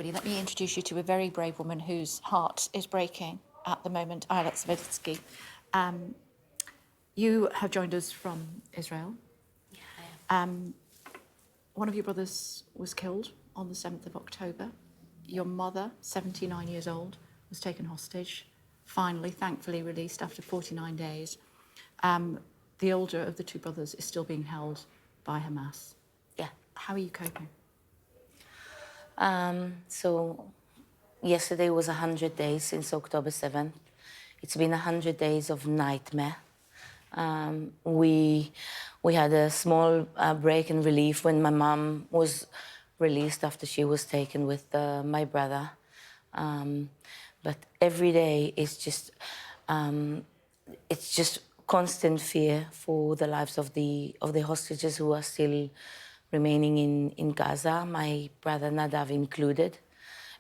Let me introduce you to a very brave woman whose heart is breaking at the moment, Ayelet Svatitzky. You have joined us from Israel. Yeah, I am. One of your brothers was killed on the 7th of October. Your mother, 79 years old, was taken hostage, finally, thankfully released after 49 days. The older of the two brothers is still being held by Hamas. Yeah. How are you coping? So yesterday was 100 days since October 7th. It's been 100 days of nightmare. We had a small break and relief when my mom was released after she was taken with my brother. But every day is just it's just constant fear for the lives of the hostages who are still remaining in Gaza, my brother Nadav included.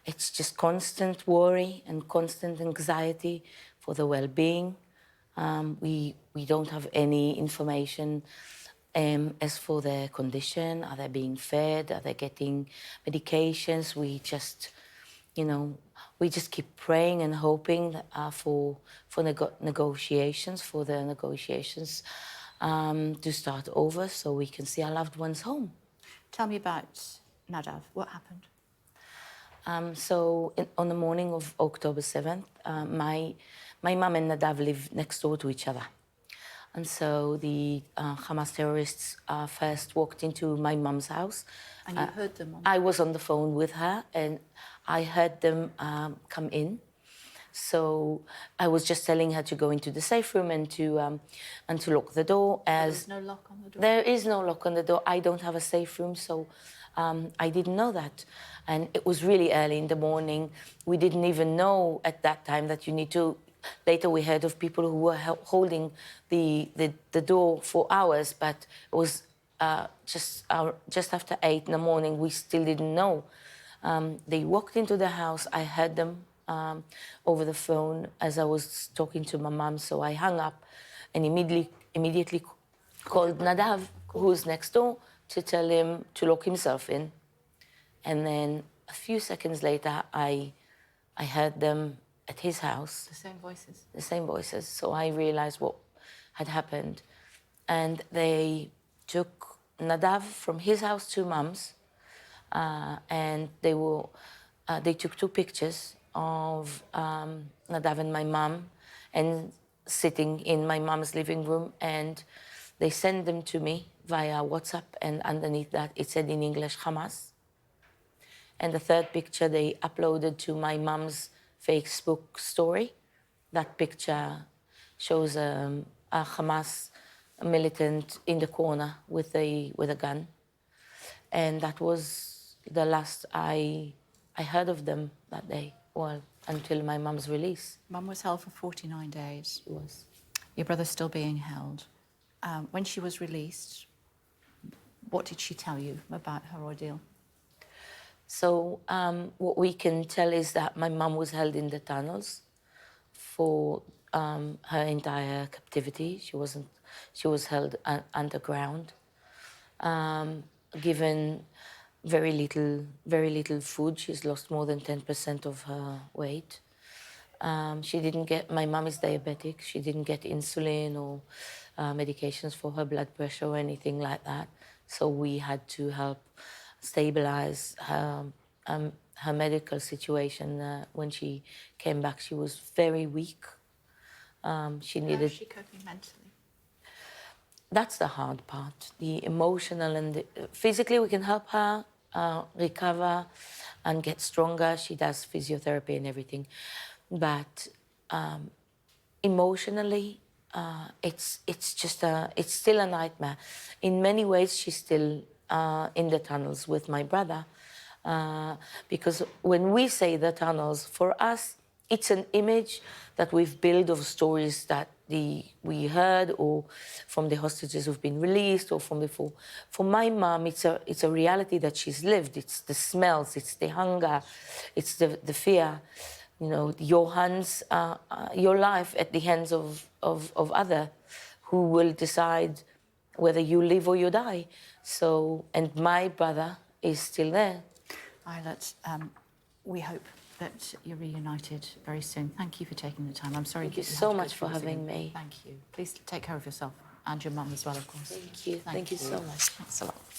It's just constant worry and constant anxiety for the well-being. We don't have any information as for their condition. Are they being fed? Are they getting medications? We just keep praying and hoping for negotiations to start over so we can see our loved ones home. Tell me about Nadav. What happened? On the morning of October 7th, my mum and Nadav live next door to each other. And so the Hamas terrorists first walked into my mum's house. And you heard them? I was on the phone with her and I heard them come in. So I was just telling her to go into the safe room and to lock the door. There's no lock on the door? There is no lock on the door. I don't have a safe room, so I didn't know that. And it was really early in the morning. We didn't even know at that time that you need to... Later we heard of people who were holding the door for hours, but it was just after 8 in the morning. We still didn't know. They walked into the house. I heard them over the phone as I was talking to my mum, so I hung up and immediately called Nadav, who's next door, to tell him to lock himself in. And then a few seconds later, I heard them at his house. The same voices? The same voices. So I realized what had happened. And they took Nadav from his house to Mum's, and they took 2 pictures of Nadav and my mum and sitting in my mum's living room, and they sent them to me via WhatsApp, and underneath that it said in English, Hamas. And the 3rd picture they uploaded to my mum's Facebook story. That picture shows a Hamas militant in the corner with a gun. And that was the last I heard of them that day, well, until my mum's release. Mum was held for 49 days. She was. Your brother's still being held. When she was released, what did she tell you about her ordeal? So what we can tell is that my mum was held in the tunnels for her entire captivity. She was held underground, given very little food. She's lost more than 10% of her weight. My mum is diabetic. She didn't get insulin or medications for her blood pressure or anything like that. So we had to help stabilize her medical situation. When she came back, she was very weak. How is she coping mentally? That's the hard part. The emotional and physically, we can help her recover and get stronger. She does physiotherapy and everything, but emotionally, it's still a nightmare. In many ways, she's still in the tunnels with my brother, because when we say the tunnels, for us, it's an image that we've built of stories that we heard, or from the hostages who've been released, or from before. For my mom, it's a reality that she's lived. It's the smells, it's the hunger, it's the fear. You know, your hands, your life at the hands of other, who will decide whether you live or you die. So, and my brother is still there. Ayelet, we hope that you're reunited very soon. Thank you for taking the time. I'm sorry. Thank you that had so to go much through for this having again. me. Thank you. Please take care of yourself and your mum as well, of course. Thank you. Thank you so much. Thanks a lot.